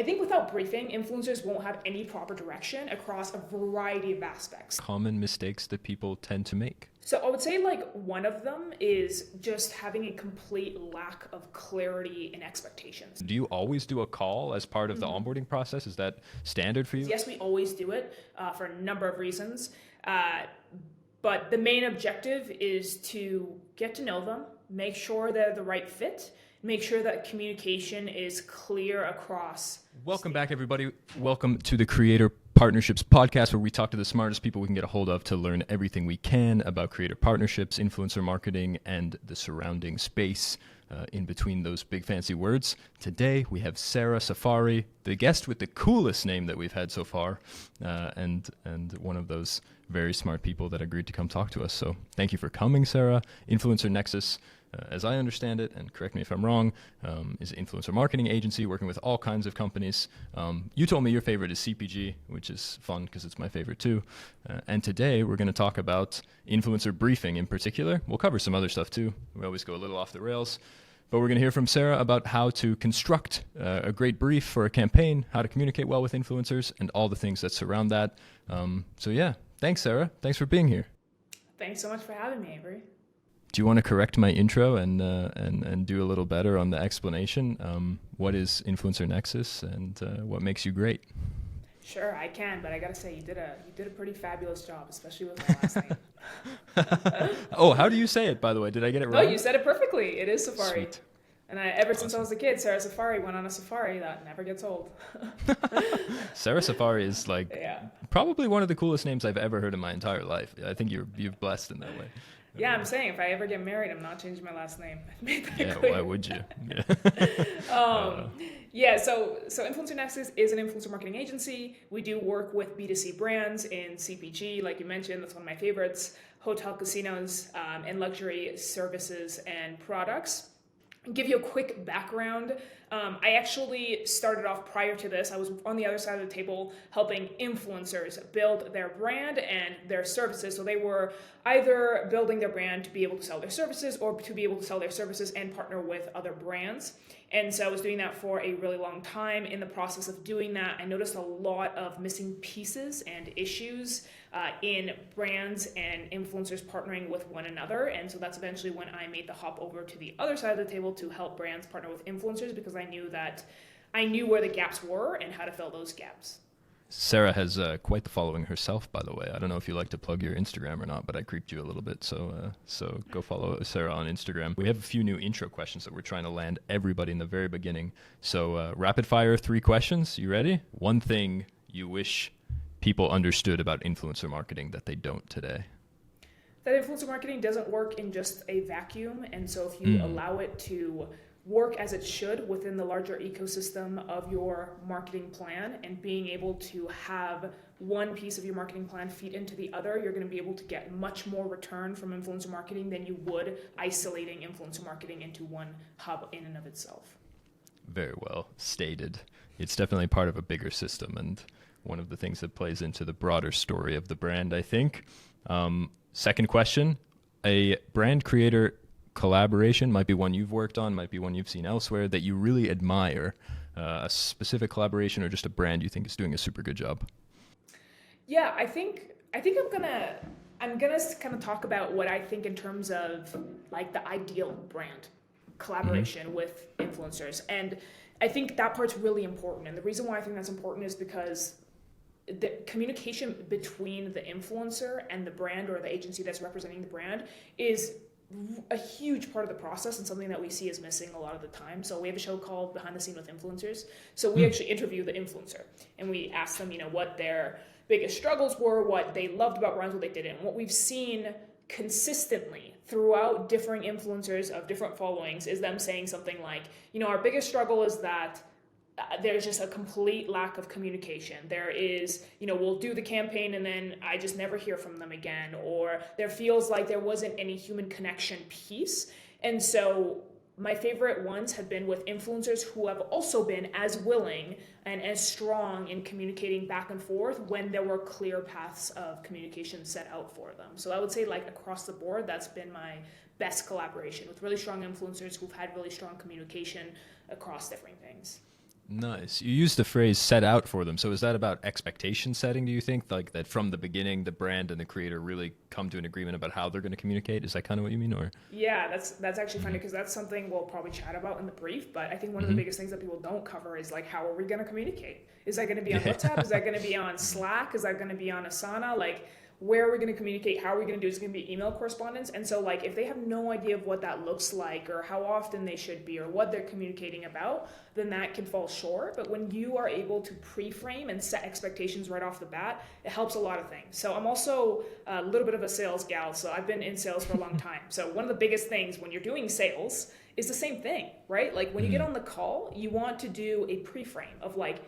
I think without briefing, influencers won't have any proper direction across a variety of aspects. Common mistakes that people tend to make. So I would say like one of them is just having a complete lack of clarity and expectations. Do you always do a call as part of the onboarding process? Is that standard for you? Yes, we always do it for a number of reasons. But the main objective is to get to know them, make sure they're the right fit, make sure that communication is clear across. Welcome back, everybody. Welcome to the Creator Partnerships podcast, where we talk to the smartest people we can get a hold of to learn everything we can about creator partnerships, influencer marketing, and the surrounding space in between those big fancy words. Today, we have Sarah Saffari, the guest with the coolest name that we've had so far, and one of those very smart people that agreed to come talk to us. So thank you for coming, Sarah. InfluencerNexus, as I understand it, and correct me if I'm wrong, is an influencer marketing agency working with all kinds of companies. You told me your favorite is CPG, which is fun because it's my favorite too. And today we're going to talk about influencer briefing in particular. We'll cover some other stuff too. We always go a little off the rails. But we're going to hear from Sarah about how to construct a great brief for a campaign, how to communicate well with influencers, and all the things that surround that. So yeah, thanks, Sarah. Thanks for being here. Thanks so much for having me, Avery. Do you want to correct my intro and do a little better on the explanation? What is InfluencerNexus and what makes you great? Sure, I can, but I gotta say you did a pretty fabulous job, especially with my last name. Oh, how do you say it, by the way? Did I get it right? No, you said it perfectly. It is Safari. Sweet. And ever since I was a kid, Sarah Saffari went on a safari that never gets old. Sarah Saffari is probably one of the coolest names I've ever heard in my entire life. I think you've blessed in that way. Yeah, I'm saying if I ever get married, I'm not changing my last name. I've made that clear. Why would you? Yeah. So InfluencerNexus is an influencer marketing agency. We do work with B2C brands in CPG, like you mentioned. That's one of my favorites. Hotel, casinos, and luxury services and products. I'll give you a quick background. I actually started off prior to this. I was on the other side of the table helping influencers build their brand and their services. So they were either building their brand to be able to sell their services or to be able to sell their services and partner with other brands. And so I was doing that for a really long time. In the process of doing that, I noticed a lot of missing pieces and issues in brands and influencers partnering with one another. And so that's eventually when I made the hop over to the other side of the table to help brands partner with influencers, because I knew where the gaps were and how to fill those gaps. Sarah has quite the following herself, by the way. I don't know if you like to plug your Instagram or not, but I creeped you a little bit. So go follow Sarah on Instagram. We have a few new intro questions that we're trying to land everybody in the very beginning. So rapid fire 3 questions. You ready? One thing you wish people understood about influencer marketing that they don't today. That influencer marketing doesn't work in just a vacuum. And so if you allow it to work as it should within the larger ecosystem of your marketing plan and being able to have one piece of your marketing plan feed into the other, you're going to be able to get much more return from influencer marketing than you would isolating influencer marketing into one hub in and of itself. Very well stated. It's definitely part of a bigger system and one of the things that plays into the broader story of the brand, I think. Second question, a brand creator collaboration might be one you've worked on, might be one you've seen elsewhere that you really admire, a specific collaboration or just a brand you think is doing a super good job. Yeah, I think I'm gonna kind of talk about what I think in terms of like the ideal brand collaboration with influencers. And I think that part's really important. And the reason why I think that's important is because the communication between the influencer and the brand or the agency that's representing the brand is a huge part of the process and something that we see is missing a lot of the time. So we have a show called Behind the Scene with Influencers. So we actually interview the influencer and we ask them, what their biggest struggles were, what they loved about brands, what they didn't. And what we've seen consistently throughout differing influencers of different followings is them saying something like, our biggest struggle is that there's just a complete lack of communication. There is, we'll do the campaign and then I just never hear from them again, or there feels like there wasn't any human connection piece. And so my favorite ones have been with influencers who have also been as willing and as strong in communicating back and forth when there were clear paths of communication set out for them. So I would say like across the board, that's been my best collaboration with really strong influencers who've had really strong communication across different things. Nice. You used the phrase set out for them. So is that about expectation setting, do you think? Like that from the beginning, the brand and the creator really come to an agreement about how they're going to communicate? Is that kind of what you mean? Or Yeah, that's actually funny because that's something we'll probably chat about in the brief. But I think one of the biggest things that people don't cover is like, how are we going to communicate? Is that going to be on WhatsApp? Is that going to be on Slack? Is that going to be on Asana? Like, where are we going to communicate? How are we going to do it? Is it going to be email correspondence? And so like, if they have no idea of what that looks like or how often they should be or what they're communicating about, then that can fall short. But when you are able to pre-frame and set expectations right off the bat, it helps a lot of things. So I'm also a little bit of a sales gal. So I've been in sales for a long time. So one of the biggest things when you're doing sales is the same thing, right? Like when you get on the call, you want to do a pre-frame of like,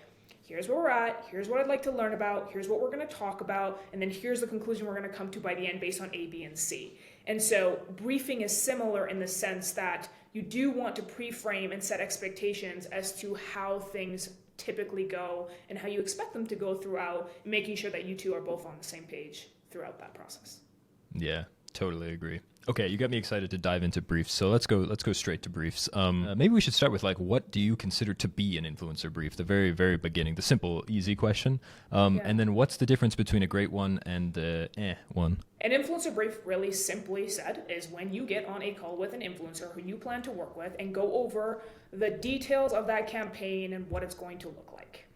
here's where we're at, here's what I'd like to learn about, here's what we're going to talk about, and then here's the conclusion we're going to come to by the end based on A, B, and C. And so briefing is similar in the sense that you do want to pre-frame and set expectations as to how things typically go and how you expect them to go throughout, making sure that you two are both on the same page throughout that process. yeah, totally agree. Okay, you got me excited to dive into briefs. So let's go straight to briefs. Maybe we should start with like, what do you consider to be an influencer brief? The very, very beginning, the simple, easy question. And then what's the difference between a great one and one? An influencer brief, really simply said, is when you get on a call with an influencer who you plan to work with and go over the details of that campaign and what it's going to look like.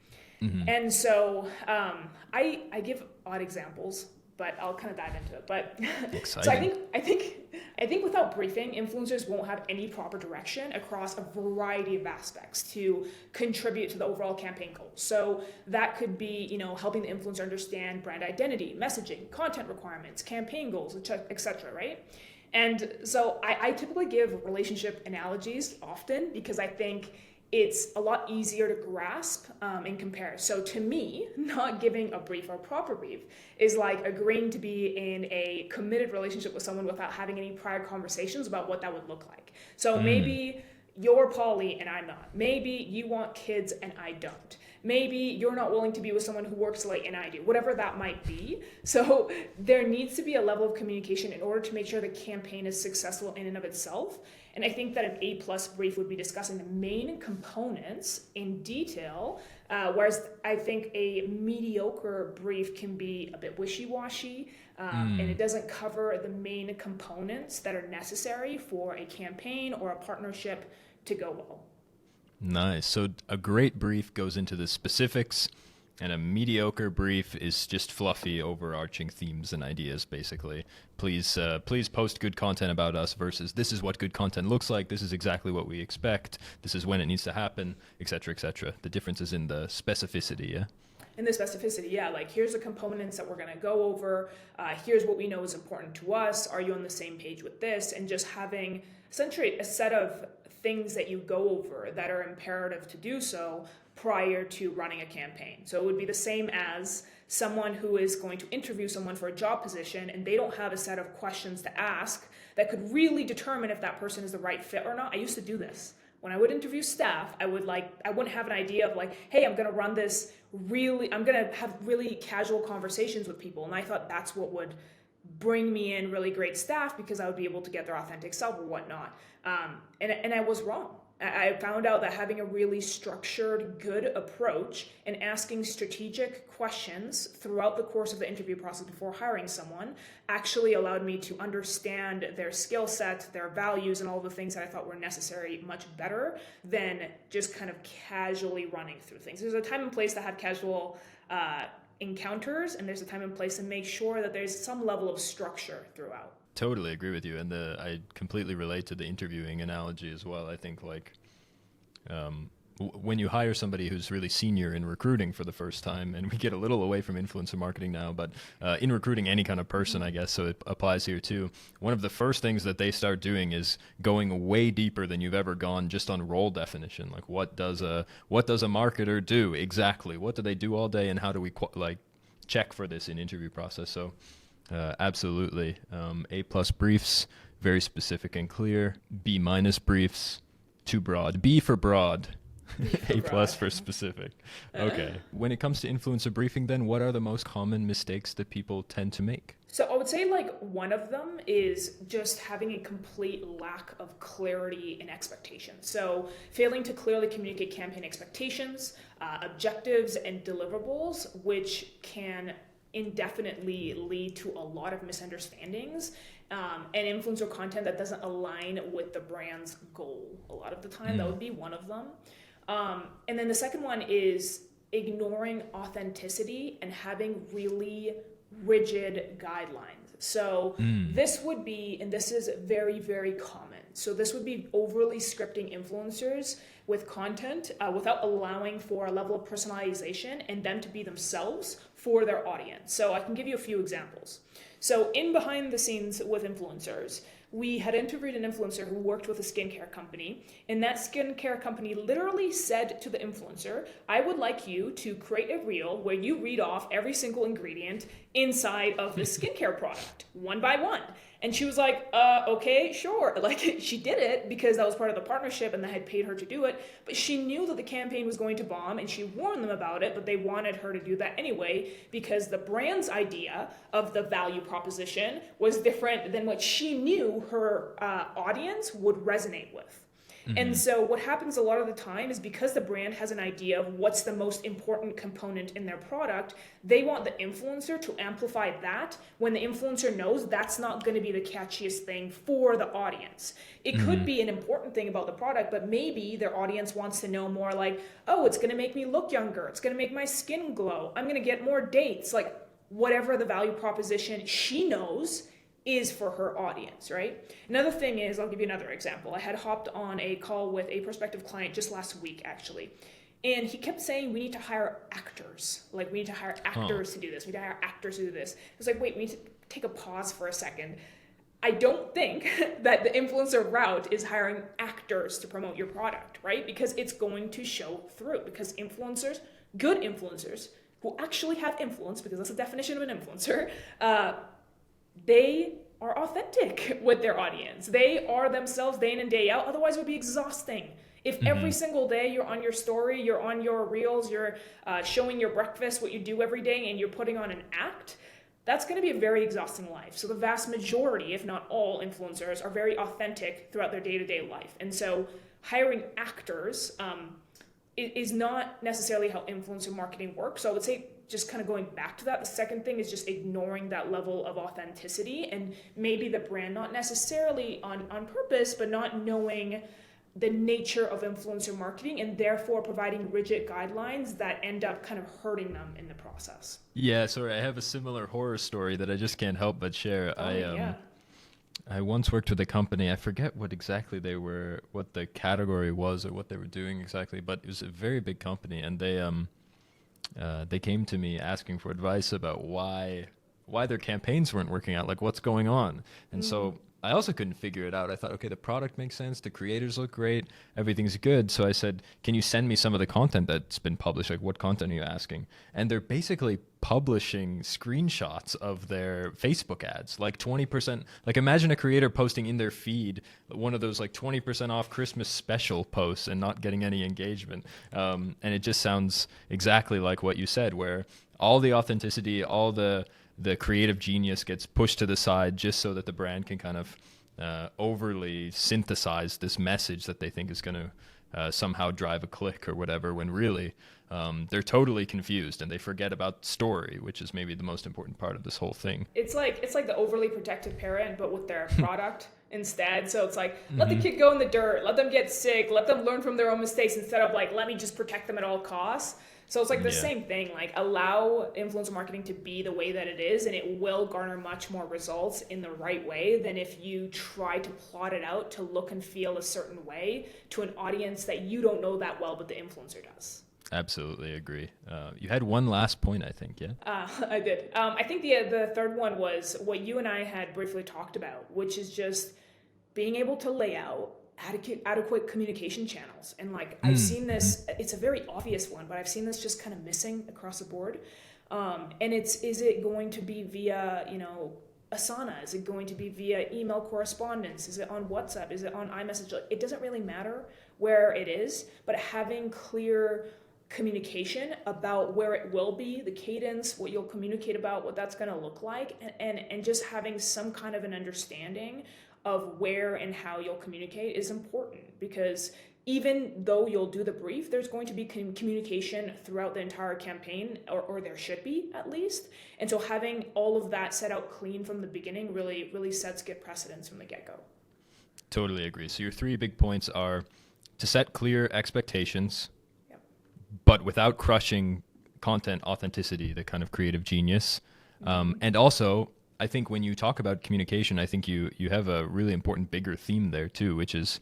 And so I give odd examples, but I'll kind of dive into it. But so I think without briefing, influencers won't have any proper direction across a variety of aspects to contribute to the overall campaign goals. So that could be, helping the influencer understand brand identity, messaging, content requirements, campaign goals, etc. Right? And so I typically give relationship analogies often because I think it's a lot easier to grasp and compare. So to me, not giving a brief or proper brief is like agreeing to be in a committed relationship with someone without having any prior conversations about what that would look like. So maybe you're poly and I'm not. Maybe you want kids and I don't. Maybe you're not willing to be with someone who works late and I do, whatever that might be. So there needs to be a level of communication in order to make sure the campaign is successful in and of itself. And I think that an A+ brief would be discussing the main components in detail, whereas I think a mediocre brief can be a bit wishy-washy, and it doesn't cover the main components that are necessary for a campaign or a partnership to go well. Nice. So a great brief goes into the specifics, and a mediocre brief is just fluffy, overarching themes and ideas, basically. Please post good content about us versus this is what good content looks like, this is exactly what we expect, this is when it needs to happen, etc., etc. The difference is in the specificity, yeah? In the specificity, yeah, like here's the components that we're going to go over, here's what we know is important to us, are you on the same page with this, and just having essentially a set of things that you go over that are imperative to do so prior to running a campaign. So it would be the same as someone who is going to interview someone for a job position and they don't have a set of questions to ask that could really determine if that person is the right fit or not. I used to do this. When I would interview staff, I wouldn't have an idea of like, hey, I'm going to have really casual conversations with people. And I thought that's what would bring me in really great staff because I would be able to get their authentic self or whatnot. And I was wrong. I found out that having a really structured, good approach and asking strategic questions throughout the course of the interview process before hiring someone actually allowed me to understand their skill set, their values, and all the things that I thought were necessary much better than just kind of casually running through things. There's a time and place to have casual encounters, and there's a time and place to make sure that there's some level of structure throughout. Totally agree with you, and I completely relate to the interviewing analogy as well. I think when you hire somebody who's really senior in recruiting for the first time, and we get a little away from influencer marketing now, but in recruiting any kind of person, I guess, so it applies here too. One of the first things that they start doing is going way deeper than you've ever gone just on role definition. Like what does a marketer do exactly? What do they do all day, and how do we check for this in interview process? So. Absolutely. A+ briefs, very specific and clear. B- briefs, too broad. B for broad. A plus broad. for specific. Okay. When it comes to influencer briefing, then what are the most common mistakes that people tend to make? So I would say like one of them is just having a complete lack of clarity and expectations. So failing to clearly communicate campaign expectations, objectives, and deliverables, which can indefinitely lead to a lot of misunderstandings and influencer content that doesn't align with the brand's goal. A lot of the time, that would be one of them. And then the second one is ignoring authenticity and having really rigid guidelines. So this would be, and this is very, very common. So this would be overly scripting influencers with content without allowing for a level of personalization and them to be themselves for their audience. So I can give you a few examples. So in behind the scenes with influencers, we had interviewed an influencer who worked with a skincare company, and that skincare company literally said to the influencer, I would like you to create a reel where you read off every single ingredient inside of this skincare product, one by one. And she was like, okay, sure. Like, she did it because that was part of the partnership and they had paid her to do it. But she knew that the campaign was going to bomb and she warned them about it, but they wanted her to do that anyway because the brand's idea of the value proposition was different than what she knew her audience would resonate with. And so what happens a lot of the time is because the brand has an idea of what's the most important component in their product, they want the influencer to amplify that when the influencer knows that's not going to be the catchiest thing for the audience. It could be an important thing about the product, but maybe their audience wants to know more like, oh, it's going to make me look younger. It's going to make my skin glow. I'm going to get more dates. Like whatever the value proposition she knows is for her audience, right? Another thing is, I'll give you another example. I had hopped on a call with a prospective client just last week, actually. And he kept saying, we need to hire actors. Like, we need to hire actors to do this. We need to hire actors to do this. I was like, wait, we need to take a pause for a second. I don't think that the influencer route is hiring actors to promote your product, right? Because it's going to show through. Because influencers, good influencers, who actually have influence, because that's the definition of an influencer, they are authentic with their audience. They are themselves day in and day out. Otherwise, it would be exhausting. If every single day you're on your story, you're on your reels, you're showing your breakfast, what you do every day, and you're putting on an act, that's going to be a very exhausting life. So the vast majority, if not all influencers, are very authentic throughout their day-to-day life. And so hiring actors is not necessarily how influencer marketing works. So I would say, just kind of going back to that, the second thing is just ignoring that level of authenticity and maybe the brand, not necessarily on purpose, but not knowing the nature of influencer marketing and therefore providing rigid guidelines that end up kind of hurting them in the process. Yeah, sorry, I have a similar horror story that I just can't help but share. I once worked with a company, I forget what exactly they were, what the category was or what they were doing exactly, but it was a very big company, and they came to me asking for advice about why their campaigns weren't working out, like what's going on. And so I also couldn't figure it out. I thought, okay, the product makes sense, the creators look great, everything's good. So I said, can you send me some of the content that's been published? Like, what content are you asking? And they're basically publishing screenshots of their Facebook ads, like 20%. Like, imagine a creator posting in their feed one of those like 20% off Christmas special posts and not getting any engagement. And it just sounds exactly like what you said, where all the authenticity, all the creative genius gets pushed to the side just so that the brand can kind of overly synthesize this message that they think is going to somehow drive a click or whatever, when really they're totally confused and they forget about story, which is maybe the most important part of this whole thing. It's like the overly protective parent, but with their product instead. So it's like, let the kid go in the dirt, let them get sick, let them learn from their own mistakes instead of like, let me just protect them at all costs. So it's like the same thing, like allow influencer marketing to be the way that it is, and it will garner much more results in the right way than if you try to plot it out to look and feel a certain way to an audience that you don't know that well, but the influencer does. Absolutely agree. You had one last point, I think, yeah? I did. I think the third one was what you and I had briefly talked about, which is just being able to lay out adequate communication channels. And like I've seen this, it's a very obvious one, but I've seen this just kind of missing across the board. And is it going to be via, Asana? Is it going to be via email correspondence? Is it on WhatsApp? Is it on iMessage? It doesn't really matter where it is, but having clear communication about where it will be, the cadence, what you'll communicate about, what that's going to look like, and just having some kind of an understanding of where and how you'll communicate is important, because even though you'll do the brief, there's going to be communication throughout the entire campaign, or there should be at least. And so having all of that set out clean from the beginning really sets good precedence from the get-go. Totally agree. So your 3 big points are to set clear expectations, Yep. but without crushing content authenticity, the kind of creative genius. And also, I think when you talk about communication, I think you have a really important bigger theme there too, which is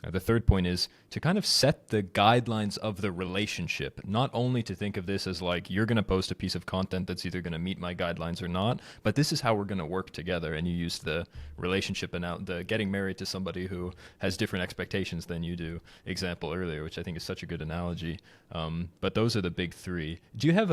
the 3rd point is to kind of set the guidelines of the relationship, not only to think of this as like, you're going to post a piece of content that's either going to meet my guidelines or not, but this is how we're going to work together. And you use the relationship and the getting married to somebody who has different expectations than you do example earlier, which I think is such a good analogy. But those are the big 3. Do you have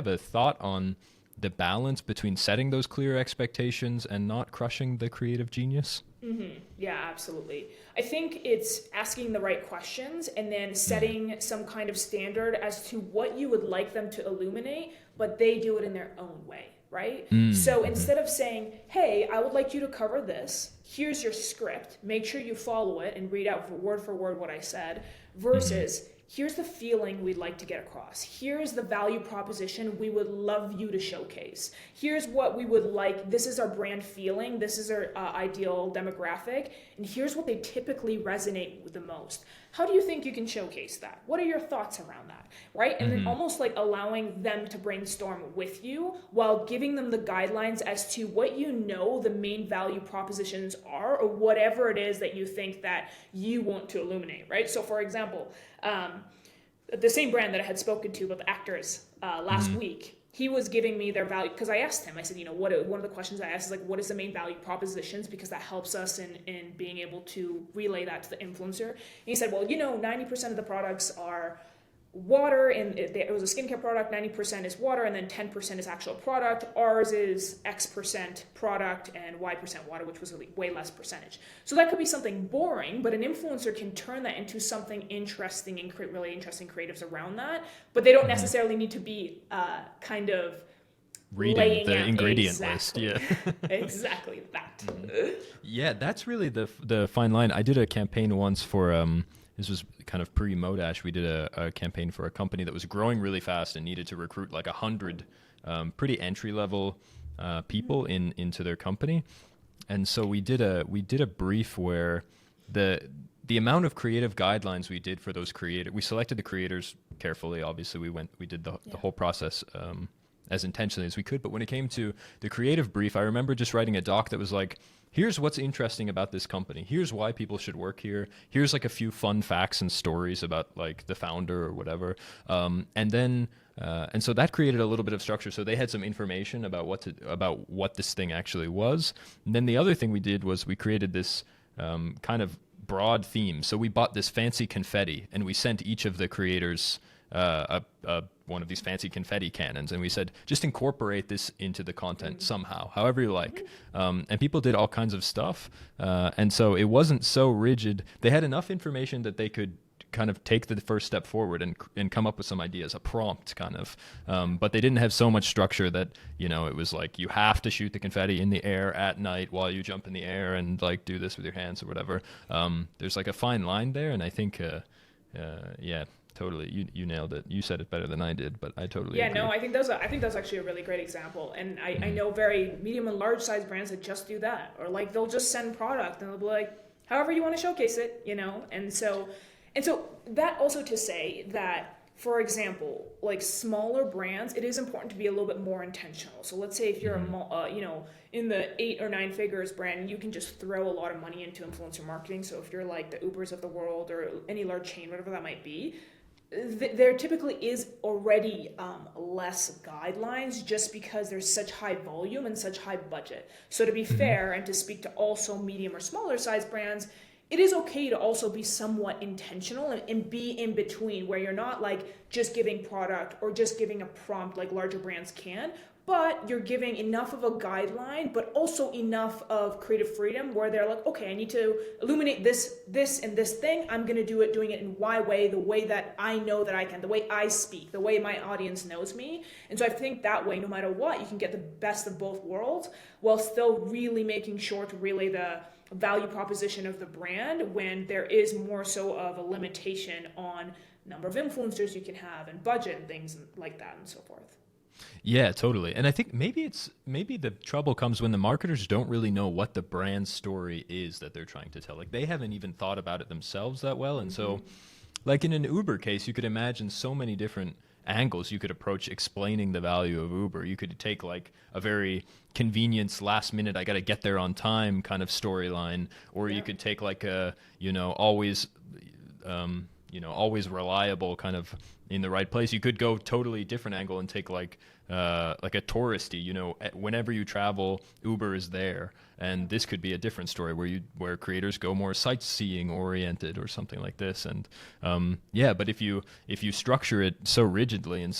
a thought on the balance between setting those clear expectations and not crushing the creative genius? Mm-hmm. Yeah, absolutely. I think it's asking the right questions and then setting some kind of standard as to what you would like them to illuminate, but they do it in their own way, right? So instead of saying, hey, I would like you to cover this, here's your script, make sure you follow it and read out for word what I said, versus here's the feeling we'd like to get across. Here's the value proposition we would love you to showcase. Here's what we would like. This is our brand feeling. This is our ideal demographic. And here's what they typically resonate with the most. How do you think you can showcase that? What are your thoughts around that, right? And then almost like allowing them to brainstorm with you while giving them the guidelines as to what you know the main value propositions are, or whatever it is that you think that you want to illuminate, right? So for example, the same brand that I had spoken to about the actors last week, he was giving me their value, because I asked him, I said, one of the questions I asked is like, what is the main value propositions? Because that helps us in being able to relay that to the influencer. And he said, well, 90% of the products are water, and it was a skincare product, 90% is water, and then 10% is actual product. Ours is X% product and Y% water, which was a way less percentage. So that could be something boring, but an influencer can turn that into something interesting and create really interesting creatives around that. But they don't necessarily need to be kind of reading the ingredient list. Yeah. Exactly that. Yeah, that's really the fine line. I did a campaign once for this was kind of pre-Modash. We did a campaign for a company that was growing really fast and needed to recruit like 100 pretty entry-level people into their company. And so we did a brief where the amount of creative guidelines we did for those creators, we selected the creators carefully. Obviously, we did the whole process as intentionally as we could. But when it came to the creative brief, I remember just writing a doc that was like, here's what's interesting about this company. Here's why people should work here. Here's like a few fun facts and stories about like the founder or whatever. And so that created a little bit of structure. So they had some information about what this thing actually was. And then the other thing we did was we created this kind of broad theme. So we bought this fancy confetti and we sent each of the creators one of these fancy confetti cannons, and we said, just incorporate this into the content somehow, however you like. And people did all kinds of stuff. And so it wasn't so rigid. They had enough information that they could kind of take the first step forward and come up with some ideas, a prompt kind of. But they didn't have so much structure that, it was like, you have to shoot the confetti in the air at night while you jump in the air and like do this with your hands or whatever. There's like a fine line there. And I think, yeah, totally. You nailed it. You said it better than I did, but I totally agree. No, I think that's actually a really great example. And I know very medium and large size brands that just do that, or like they'll just send product and they'll be like, however you want to showcase it, And so that also to say that, for example, like smaller brands, it is important to be a little bit more intentional. So let's say if you're in the 8 or 9 figures brand, you can just throw a lot of money into influencer marketing. So if you're like the Ubers of the world or any large chain, whatever that might be, there typically is already less guidelines just because there's such high volume and such high budget. So to be fair and to speak to also medium or smaller size brands, it is okay to also be somewhat intentional and be in between, where you're not like just giving product or just giving a prompt like larger brands can, but you're giving enough of a guideline, but also enough of creative freedom where they're like, okay, I need to illuminate this, and this thing. I'm going to doing it in Y way, the way that I know that I can, the way I speak, the way my audience knows me. And so I think that way, no matter what, you can get the best of both worlds while still really making sure to relay the value proposition of the brand when there is more so of a limitation on number of influencers you can have and budget and things like that and so forth. Yeah, totally. And I think maybe the trouble comes when the marketers don't really know what the brand story is that they're trying to tell. Like they haven't even thought about it themselves that well. And so like in an Uber case, you could imagine so many different angles you could approach explaining the value of Uber. You could take like a very convenience, last minute, I got to get there on time kind of storyline, or you could take like a, always reliable kind of in the right place. You could go totally different angle and take like a touristy, whenever you travel, Uber is there. And this could be a different story where creators go more sightseeing oriented or something like this. And but if you structure it so rigidly and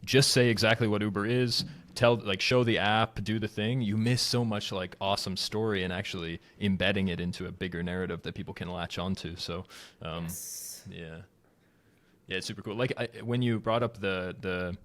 just say exactly what Uber is, show the app, do the thing, you miss so much like awesome story and actually embedding it into a bigger narrative that people can latch onto. So yeah, it's super cool. Like when you brought up the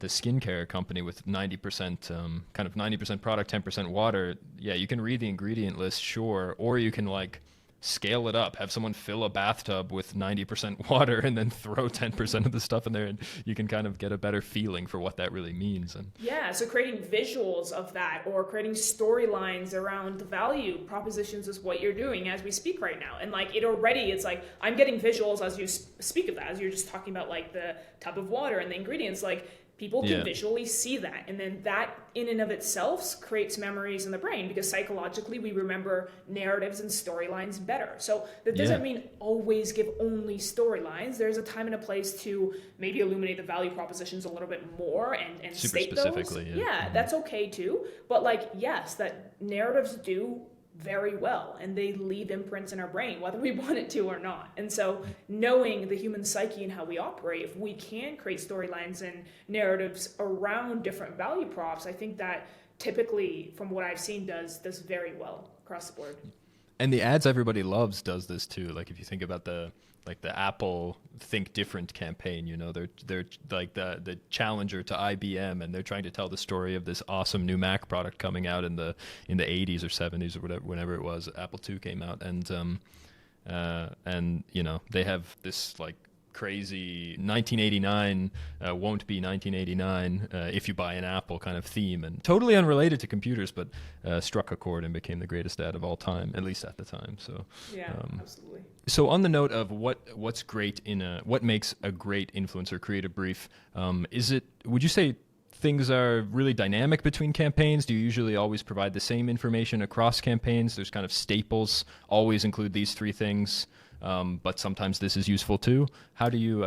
skincare company with 90% kind of 90% product, 10% water, yeah, you can read the ingredient list, sure, or you can like scale it up, have someone fill a bathtub with 90% water and then throw 10% of the stuff in there, and you can kind of get a better feeling for what that really means. And yeah, so creating visuals of that or creating storylines around the value propositions is what you're doing as we speak right now. And like it's like I'm getting visuals as you speak of that, as you're just talking about like the tub of water and the ingredients. Like people can visually see that, and then that in and of itself creates memories in the brain, because psychologically we remember narratives and storylines better. So that doesn't mean always give only storylines. There's a time and a place to maybe illuminate the value propositions a little bit more and super state specifically. Those. Yeah, that's okay too. But like, yes, that narratives do very well, and they leave imprints in our brain whether we want it to or not. And so knowing the human psyche and how we operate, if we can create storylines and narratives around different value props, I think that typically from what I've seen does very well across the board. And the ads everybody loves does this too. Like if you think about the Apple Think Different campaign, they're like the challenger to IBM, and they're trying to tell the story of this awesome new Mac product coming out in the 80s or 70s or whatever, whenever it was Apple II came out, and they have this like crazy 1989 won't be 1989 if you buy an Apple kind of theme, and totally unrelated to computers, but struck a chord and became the greatest ad of all time, at least at the time. So yeah, absolutely. So on the note of what's great what makes a great influencer creative brief, would you say things are really dynamic between campaigns? Do you usually always provide the same information across campaigns? There's kind of staples, always include these three things, but sometimes this is useful too. How do you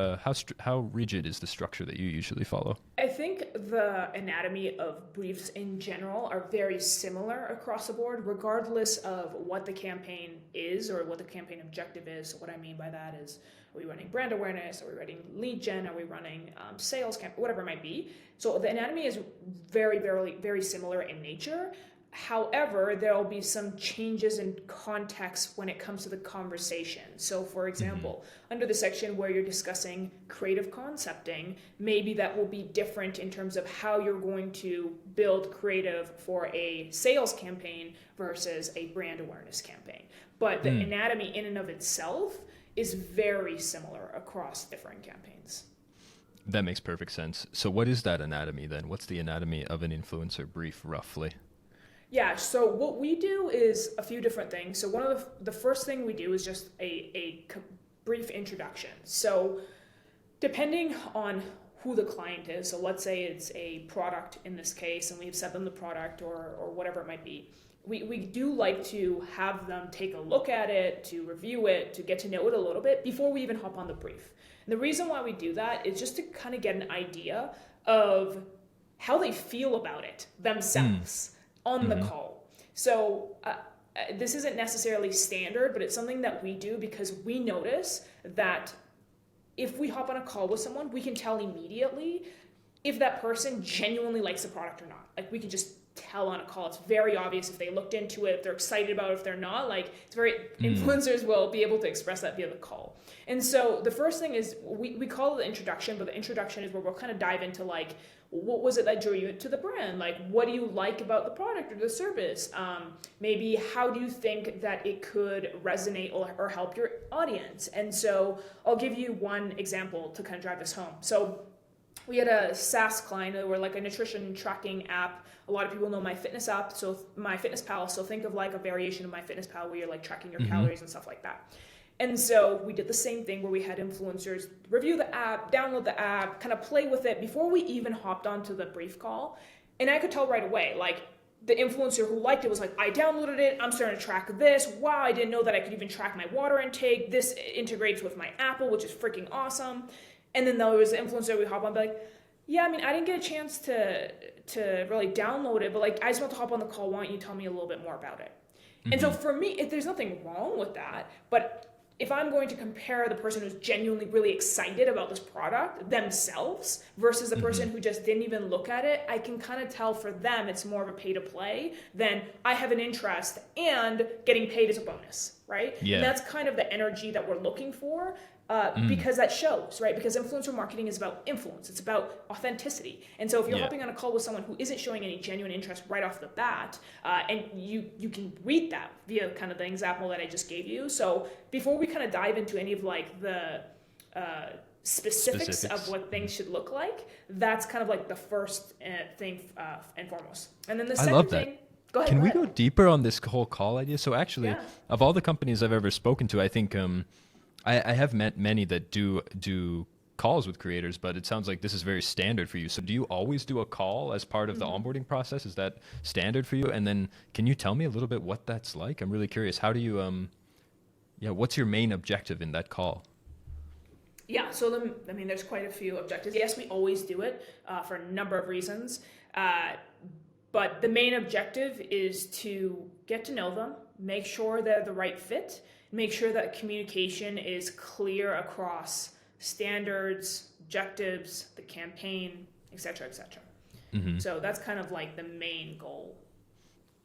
how rigid is the structure that you usually follow? I think the anatomy of briefs in general are very similar across the board, regardless of what the campaign is or what the campaign objective is. So what I mean by that is, are we running brand awareness? Are we running lead gen? Are we running sales campaign? Whatever it might be. So the anatomy is very, very, very similar in nature. However, there will be some changes in context when it comes to the conversation. So for example, under the section where you're discussing creative concepting, maybe that will be different in terms of how you're going to build creative for a sales campaign versus a brand awareness campaign. But the anatomy in and of itself is very similar across different campaigns. That makes perfect sense. So what is that anatomy then? What's the anatomy of an influencer brief roughly? Yeah, so what we do is a few different things. So one of the first thing we do is just a brief introduction. So depending on who the client is, so let's say it's a product in this case, and we've sent them the product or whatever it might be, we do like to have them take a look at it, to review it, to get to know it a little bit before we even hop on the brief. And the reason why we do that is just to kind of get an idea of how they feel about it themselves. On the call. So this isn't necessarily standard, but it's something that we do because we notice that if we hop on a call with someone, we can tell immediately if that person genuinely likes the product or not. Like, we can just tell on a call. It's very obvious if they looked into it, if they're excited about it, if they're not. Like, it's very, influencers will be able to express that via the call. And so the first thing is we call it the introduction, but the introduction is where we'll kind of dive into like, what was it that drew you to the brand? Like, what do you like about the product or the service? Maybe how do you think that it could resonate or help your audience? And so I'll give you one example to kind of drive this home. So we had a SaaS client that were like a nutrition tracking app. A lot of people know MyFitnessPal, so think of like a variation of MyFitnessPal where you're like tracking your calories and stuff like that. And so we did the same thing where we had influencers review the app, download the app, kind of play with it before we even hopped onto the brief call. And I could tell right away, like, the influencer who liked it was like, I downloaded it, I'm starting to track this. Wow, I didn't know that I could even track my water intake. This integrates with my Apple, which is freaking awesome. And then there was the influencer we hop on, be like, yeah, I mean, I didn't get a chance to really download it, but like, I just want to hop on the call. Why don't you tell me a little bit more about it? And so for me, there's nothing wrong with that, but if I'm going to compare the person who's genuinely really excited about this product themselves versus the person who just didn't even look at it, I can kind of tell for them it's more of a pay to play than I have an interest and getting paid as a bonus, right? Yeah. And that's kind of the energy that we're looking for. Because that shows, right? Because influencer marketing is about influence. It's about authenticity. And so if you're hopping on a call with someone who isn't showing any genuine interest right off the bat, and you can read that via kind of the example that I just gave you. So before we kind of dive into any of like the specifics of what things should look like, that's kind of like the first thing and foremost. And then the second thing. Go ahead. Can we go deeper on this whole call idea? So actually, of all the companies I've ever spoken to, I think I have met many that do calls with creators, but it sounds like this is very standard for you. So do you always do a call as part of the onboarding process? Is that standard for you? And then can you tell me a little bit what that's like? I'm really curious. How do you, what's your main objective in that call? Yeah, so there's quite a few objectives. Yes, we always do it for a number of reasons. But the main objective is to get to know them, make sure they're the right fit, make sure that communication is clear across standards, objectives, the campaign, et cetera, et cetera. So that's kind of like the main goal.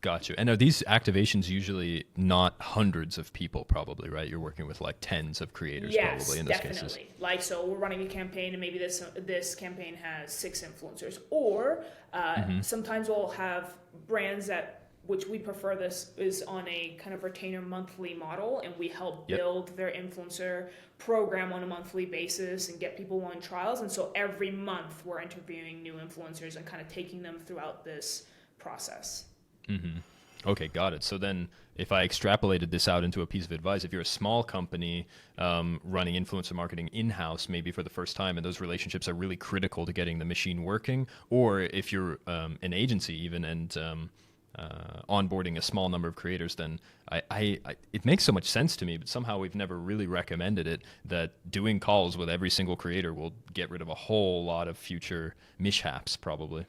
Gotcha. And are these activations usually not hundreds of people probably, right? You're working with like tens of creators probably in those cases. Yes, definitely. Like, so we're running a campaign and maybe this campaign has 6 influencers. Or sometimes we'll have brands which we prefer this is on a kind of retainer monthly model, and we help build their influencer program on a monthly basis and get people on trials. And so every month we're interviewing new influencers and kind of taking them throughout this process. Okay, got it. So then if I extrapolated this out into a piece of advice, if you're a small company running influencer marketing in-house maybe for the first time, and those relationships are really critical to getting the machine working, or if you're an agency even and onboarding a small number of creators, then it makes so much sense to me, but somehow we've never really recommended it, that doing calls with every single creator will get rid of a whole lot of future mishaps probably.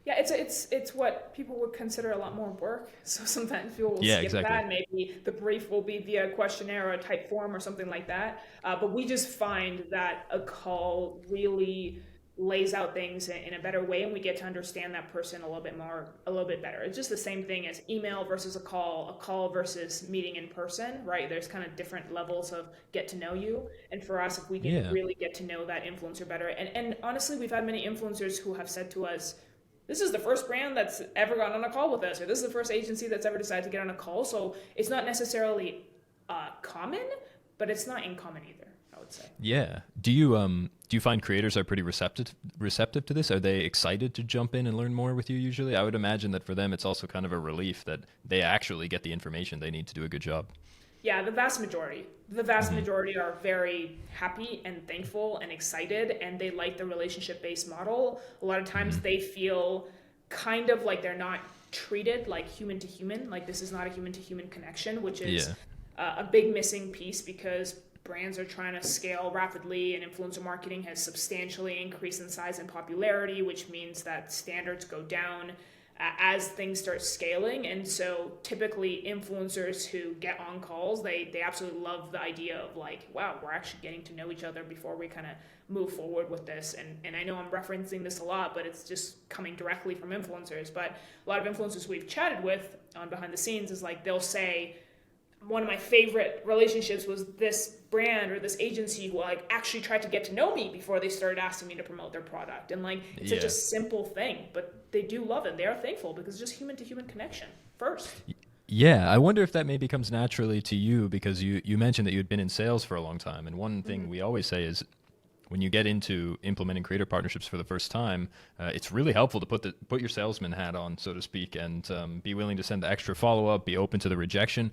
Yeah, it's what people would consider a lot more work. So sometimes people will skip that. Maybe the brief will be via questionnaire or a type form or something like that. But we just find that a call really lays out things in a better way, and we get to understand that person a little bit better. It's just the same thing as email versus a call versus meeting in person, right? There's kind of different levels of get to know you. And for us, if we can really get to know that influencer better, and honestly, we've had many influencers who have said to us, this is the first brand that's ever gone on a call with us, or this is the first agency that's ever decided to get on a call. So it's not necessarily common, but it's not uncommon either, I would say. Yeah. Do you find creators are pretty receptive to this? Are they excited to jump in and learn more with you usually? I would imagine that for them, it's also kind of a relief that they actually get the information they need to do a good job. Yeah, the vast majority. The vast majority are very happy and thankful and excited, and they like the relationship-based model. A lot of times they feel kind of like they're not treated like human to human, like this is not a human to human connection, which is a big missing piece because brands are trying to scale rapidly, and influencer marketing has substantially increased in size and popularity, which means that standards go down. as things start scaling. And so typically influencers who get on calls, they absolutely love the idea of like, wow, we're actually getting to know each other before we kind of move forward with this. And I know I'm referencing this a lot, but it's just coming directly from influencers. But a lot of influencers we've chatted with on behind the scenes is like, they'll say, one of my favorite relationships was this brand or this agency who like actually tried to get to know me before they started asking me to promote their product. And like, it's such a simple thing, but they do love it. They are thankful because it's just human to human connection first. Yeah, I wonder if that maybe comes naturally to you, because you mentioned that you had been in sales for a long time. And one thing we always say is, when you get into implementing creator partnerships for the first time, it's really helpful to put your salesman hat on, so to speak, and be willing to send the extra follow-up, be open to the rejection.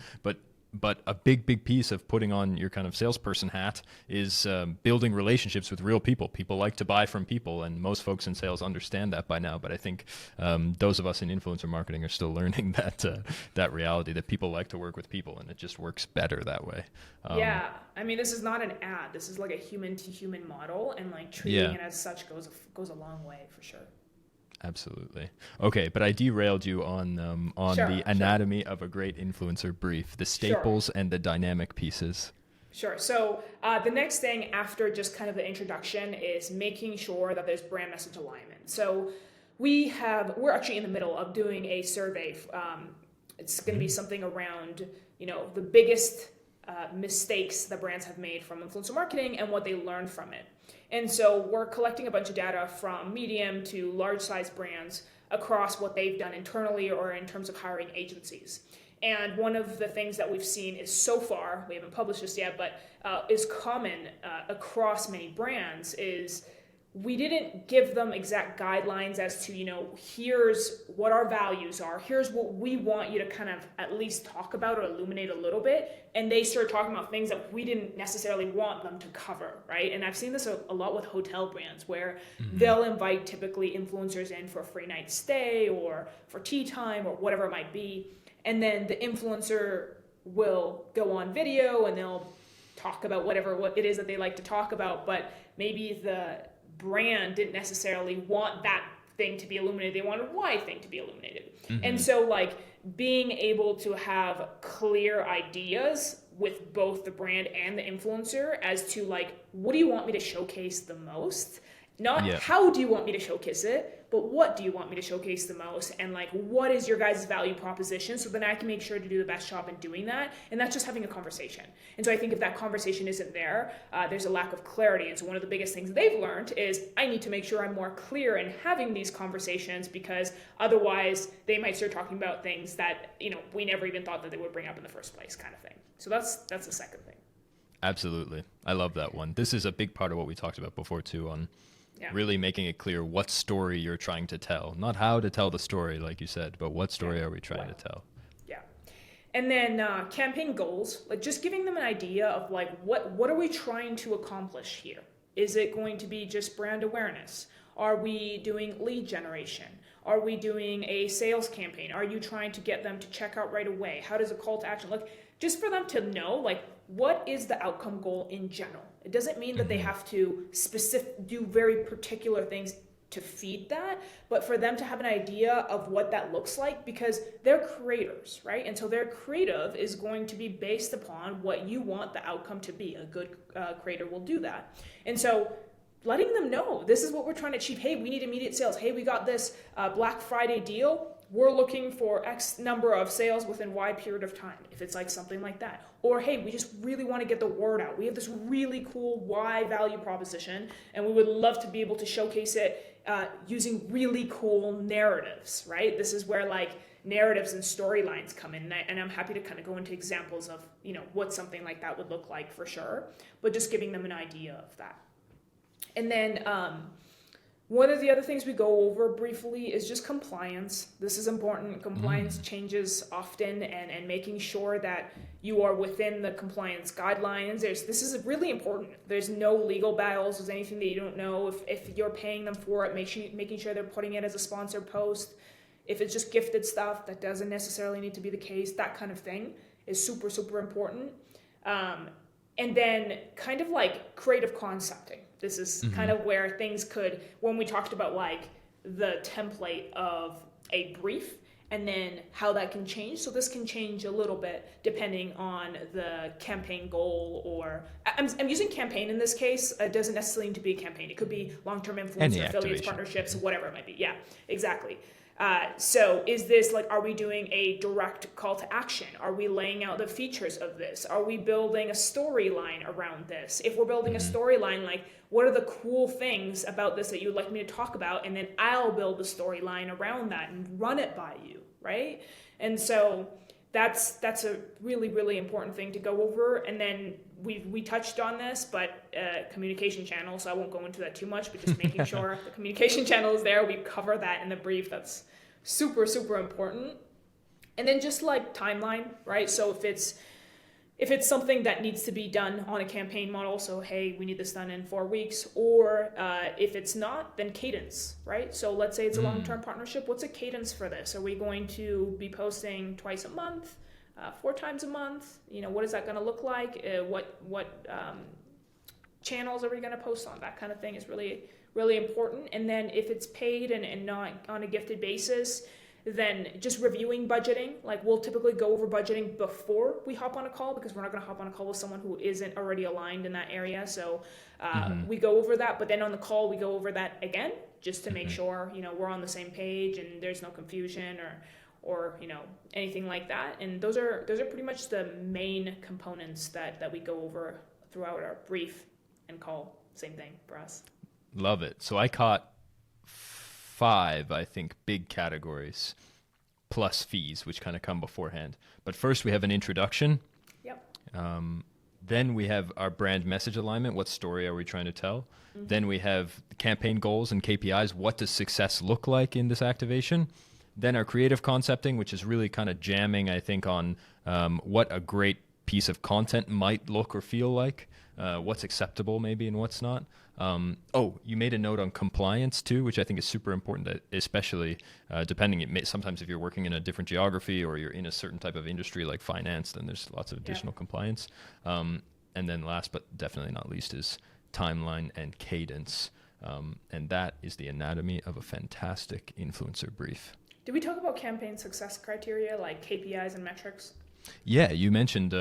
But a big piece of putting on your kind of salesperson hat is building relationships with real people. People like to buy from people, and most folks in sales understand that by now. But I think those of us in influencer marketing are still learning that reality, that people like to work with people, and it just works better that way. Yeah, I mean, this is not an ad. This is like a human-to-human model, and like treating it as such goes a long way for sure. Absolutely. Okay, but I derailed you on the anatomy of a great influencer brief, the staples and the dynamic pieces. Sure. So the next thing after just kind of the introduction is making sure that there's brand message alignment. So we're actually in the middle of doing a survey. It's going to be something around, the biggest mistakes that brands have made from influencer marketing and what they learned from it. And so we're collecting a bunch of data from medium to large size brands across what they've done internally or in terms of hiring agencies. And one of the things that we've seen is, so far, we haven't published this yet, but is common across many brands is we didn't give them exact guidelines as to, here's what our values are, here's what we want you to kind of at least talk about or illuminate a little bit. And they started talking about things that we didn't necessarily want them to cover, right? And I've seen this a lot with hotel brands where they'll invite typically influencers in for a free night stay or for tea time or whatever it might be. And then the influencer will go on video and they'll talk about what it is that they like to talk about, but maybe the brand didn't necessarily want that thing to be illuminated. They wanted Y thing to be illuminated. And so like being able to have clear ideas with both the brand and the influencer as to like, what do you want me to showcase the most? Not how do you want me to showcase it, but what do you want me to showcase the most? And like, what is your guys' value proposition? So then I can make sure to do the best job in doing that. And that's just having a conversation. And so I think if that conversation isn't there, there's a lack of clarity. And so one of the biggest things they've learned is I need to make sure I'm more clear in having these conversations, because otherwise they might start talking about things that, we never even thought that they would bring up in the first place, kind of thing. So that's the second thing. Absolutely. I love that one. This is a big part of what we talked about before too, on really making it clear what story you're trying to tell. Not how to tell the story, like you said, but what story are we trying to tell? Yeah. And then campaign goals, like just giving them an idea of like, what are we trying to accomplish here? Is it going to be just brand awareness? Are we doing lead generation? Are we doing a sales campaign? Are you trying to get them to check out right away? How does a call to action look? Just for them to know, like, what is the outcome goal in general? It doesn't mean that they have to do very particular things to feed that, but for them to have an idea of what that looks like, because they're creators, right? And so their creative is going to be based upon what you want the outcome to be. A good creator will do that. And so letting them know, this is what we're trying to achieve. Hey, we need immediate sales. Hey, we got this Black Friday deal. We're looking for X number of sales within Y period of time, if it's like something like that. Or, hey, we just really want to get the word out. We have this really cool Y value proposition, and we would love to be able to showcase it using really cool narratives, right? This is where like narratives and storylines come in, and I'm happy to kind of go into examples of, what something like that would look like for sure, but just giving them an idea of that. And then one of the other things we go over briefly is just compliance. This is important. Compliance changes often, and making sure that you are within the compliance guidelines. This is really important. There's no legal battles. There's anything that you don't know. If you're paying them for it, making sure they're putting it as a sponsored post. If it's just gifted stuff, that doesn't necessarily need to be the case. That kind of thing is super, super important. And then kind of like creative concepting. This is kind of where things could, when we talked about like the template of a brief, and then how that can change. So this can change a little bit depending on the campaign goal, or I'm using campaign in this case. It doesn't necessarily need to be a campaign. It could be long-term influencer, affiliates, partnerships, whatever it might be. Yeah, exactly. So is this like, are we doing a direct call to action? Are we laying out the features of this? Are we building a storyline around this? If we're building a storyline, like, what are the cool things about this that you would like me to talk about? And then I'll build the storyline around that and run it by you, right? And so that's a really, really important thing to go over. And then we touched on this, but communication channel, so I won't go into that too much, but just making sure the communication channel is there. We cover that in the brief. That's super, super important. And then just like timeline, right? So if it's something that needs to be done on a campaign model, so hey, we need this done in 4 weeks, or if it's not, then cadence, right? So let's say it's a long-term partnership. What's a cadence for this? Are we going to be posting twice a month, 4 times a month? What is that going to look like? What channels are we going to post on? That kind of thing is really, really important. And then if it's paid and not on a gifted basis, then just reviewing budgeting. Like, we'll typically go over budgeting before we hop on a call, because we're not going to hop on a call with someone who isn't already aligned in that area. So we go over that, but then on the call we go over that again, just to make sure we're on the same page and there's no confusion or anything like that. And those are pretty much the main components that we go over throughout our brief and call. Same thing for us. Love it. So I caught 5, I think, big categories plus fees, which kind of come beforehand. But first we have an introduction. Yep. Then we have our brand message alignment. What story are we trying to tell? Then we have campaign goals and KPIs. What does success look like in this activation? Then our creative concepting, which is really kind of jamming, I think, on what a great piece of content might look or feel like, what's acceptable maybe and what's not. You made a note on compliance too, which I think is super important, that especially sometimes if you're working in a different geography or you're in a certain type of industry like finance, then there's lots of additional compliance. And then last but definitely not least is timeline and cadence. And that is the anatomy of a fantastic influencer brief. Did we talk about campaign success criteria like KPIs and metrics? Yeah, you mentioned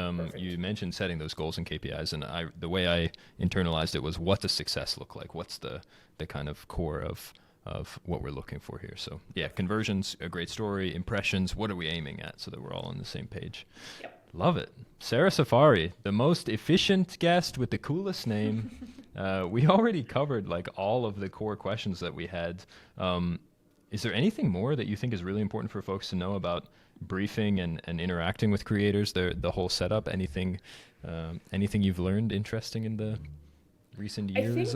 setting those goals and KPIs, and the way I internalized it was, what does success look like? What's the kind of core of what we're looking for here? So yeah, conversions, a great story, impressions, what are we aiming at, so that we're all on the same page. Yep. Love it. Sarah Saffari, the most efficient guest with the coolest name. We already covered like all of the core questions that we had. Is there anything more that you think is really important for folks to know about briefing and interacting with creators, the whole setup? Anything you've learned interesting in the recent years?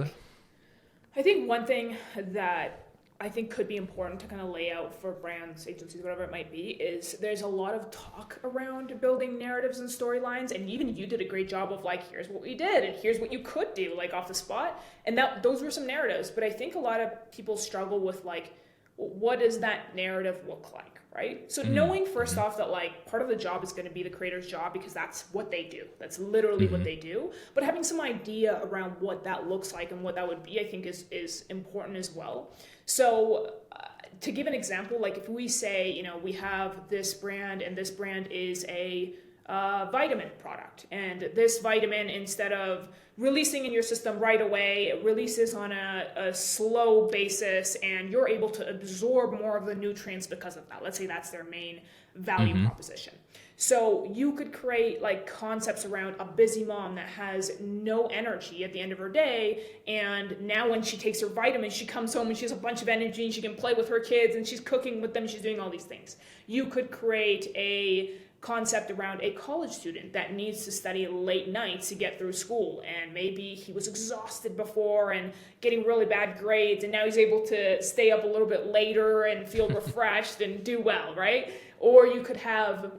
I think one thing that I think could be important to kind of lay out for brands, agencies, whatever it might be, is there's a lot of talk around building narratives and storylines, and even you did a great job of like, here's what we did and here's what you could do, like off the spot, and those were some narratives. But I think a lot of people struggle with like, what does that narrative look like, right? So knowing first off that like part of the job is going to be the creator's job, because that's what they do. That's literally what they do. But having some idea around what that looks like and what that would be, I think is important as well. So to give an example, like if we say, we have this brand and this brand is a vitamin product, and this vitamin, instead of releasing in your system right away, it releases on a slow basis, and you're able to absorb more of the nutrients because of that. Let's say that's their main value proposition. So you could create like concepts around a busy mom that has no energy at the end of her day, and now when she takes her vitamins, she comes home and she has a bunch of energy and she can play with her kids and she's cooking with them, she's doing all these things. You could create a concept around a college student that needs to study late nights to get through school, and maybe he was exhausted before and getting really bad grades, and now he's able to stay up a little bit later and feel refreshed and do well, right? Or you could have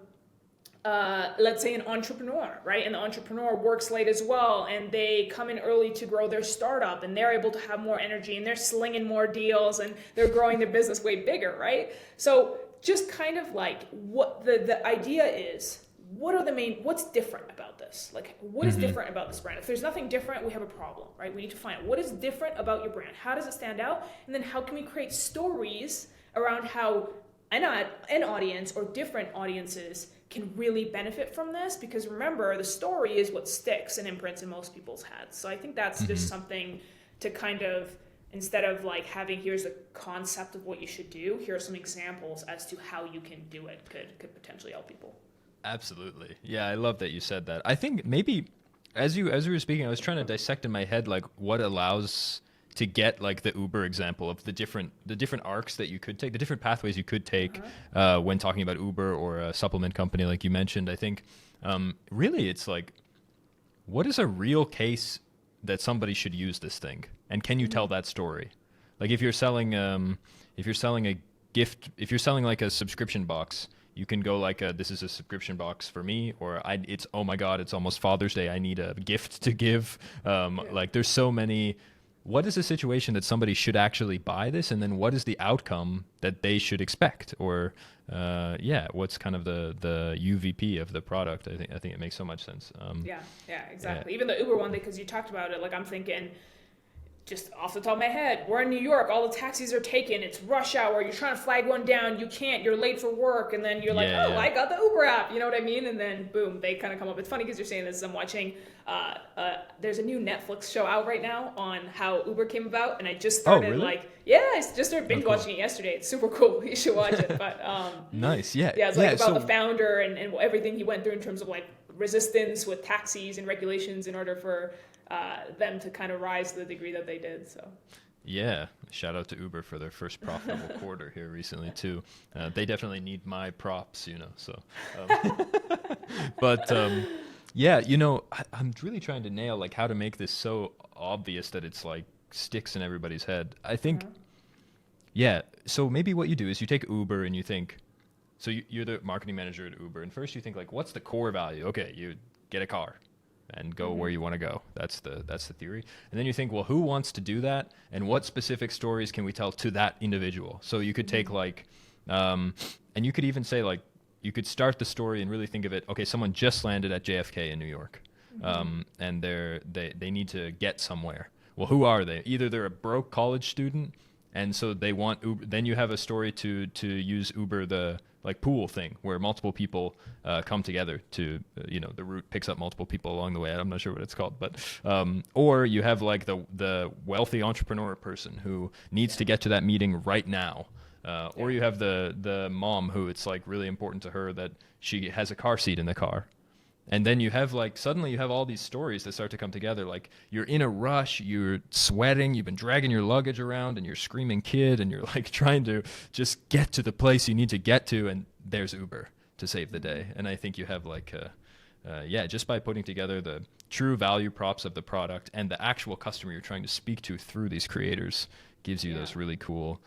let's say an entrepreneur, right? And the entrepreneur works late as well, and they come in early to grow their startup, and they're able to have more energy, and they're slinging more deals, and they're growing their business way bigger, right? So just kind of like what the idea is, what's different about this? Like, what is different about this brand? If there's nothing different, we have a problem, right? We need to find out what is different about your brand. How does it stand out? And then how can we create stories around how an audience or different audiences can really benefit from this, because remember, the story is what sticks and imprints in most people's heads. So I think that's just something to kind of, instead of like having here's the concept of what you should do, here are some examples as to how you can do it, could potentially help people. Absolutely. Yeah, I love that you said that. I think maybe as you were speaking, I was trying to dissect in my head like what allows to get like the Uber example of the different arcs that you could take, the different pathways you could take when talking about Uber or a supplement company like you mentioned. I think really it's like, what is a real case that somebody should use this thing, and can you tell that story? Like if you're selling a gift, if you're selling like a subscription box, you can go like this is a subscription box for me, or it's oh my god, it's almost Father's Day, I need a gift to give. Like there's so many. What is the situation that somebody should actually buy this, and then what is the outcome that they should expect, or what's kind of the UVP of the product? I think it makes so much sense. Yeah, exactly. Even the Uber one, because you talked about it, like I'm thinking, just off the top of my head, we're in New York, all the taxis are taken, it's rush hour, you're trying to flag one down, you can't, you're late for work, and then you're like, I got the Uber app, you know what I mean? And then boom, they kind of come up. It's funny because you're saying this, I'm watching, there's a new Netflix show out right now on how Uber came about, and I just started I just started binge watching it yesterday. It's super cool, you should watch it. But nice, yeah. Yeah, it's like about the founder and everything he went through in terms of like resistance with taxis and regulations in order for them to kind of rise to the degree that they did. So yeah, shout out to Uber for their first profitable quarter here recently too. They definitely need my props, so but I'm really trying to nail like how to make this so obvious that it's like sticks in everybody's head. I think so maybe what you do is you take Uber and you think, so you're the marketing manager at Uber, and first you think like, what's the core value? Okay, you get a car and go where you want to go. That's the theory. And then you think, well, who wants to do that? And what specific stories can we tell to that individual? So you could take like, and you could even say like, you could start the story and really think of it, okay, someone just landed at JFK in New York, and they need to get somewhere. Well, who are they? Either they're a broke college student, and so they want Uber. Then you have a story to use Uber, the like pool thing where multiple people come together to, the route picks up multiple people along the way. I'm not sure what it's called, but or you have like the wealthy entrepreneur person who needs to get to that meeting right now. Or you have the mom who it's like really important to her that she has a car seat in the car. And then you have like, suddenly you have all these stories that start to come together. Like you're in a rush, you're sweating, you've been dragging your luggage around and you're screaming kid and you're like trying to just get to the place you need to get to. And there's Uber to save the day. And I think you have like, just by putting together the true value props of the product and the actual customer you're trying to speak to through these creators gives you those really cool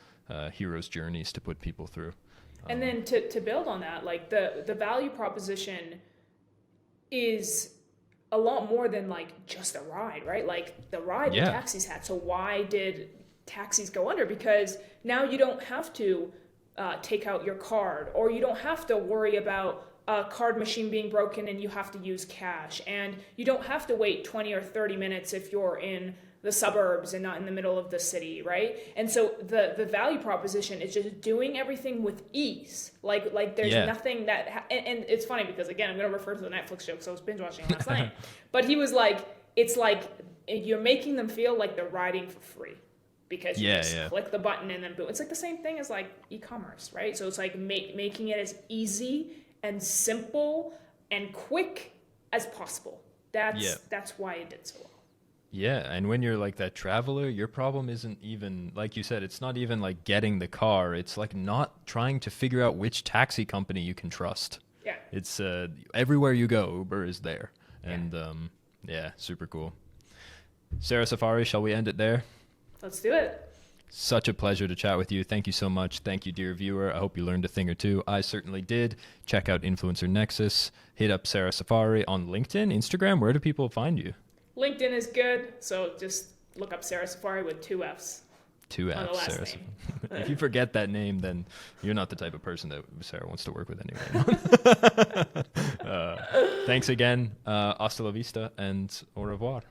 hero's journeys to put people through. And then to build on that, like the value proposition is a lot more than like just a ride, right? Like the ride the taxis had. So why did taxis go under? Because now you don't have to take out your card, or you don't have to worry about a card machine being broken and you have to use cash, and you don't have to wait 20 or 30 minutes if you're in the suburbs and not in the middle of the city, right? And so the value proposition is just doing everything with ease. Like there's nothing that, and it's funny because again, I'm going to refer to the Netflix show because I was binge watching last night, but he was like, it's like you're making them feel like they're riding for free because you just click the button and then boom. It's like the same thing as like e-commerce, right? So it's like making it as easy and simple and quick as possible. That's why it did so well. Yeah, and when you're like that traveler, your problem isn't even, like you said, it's not even like getting the car. It's like not trying to figure out which taxi company you can trust. Yeah. It's everywhere you go, Uber is there. And super cool. Sarah Saffari, shall we end it there? Let's do it. Such a pleasure to chat with you. Thank you so much. Thank you, dear viewer. I hope you learned a thing or two. I certainly did. Check out InfluencerNexus. Hit up Sarah Saffari on LinkedIn, Instagram. Where do people find you? LinkedIn is good, so just look up Sarah Saffari with 2 Fs. 2 Fs, on the last Sarah. name. If you forget that name, then you're not the type of person that Sarah wants to work with anyway. Thanks again. Hasta la vista and au revoir.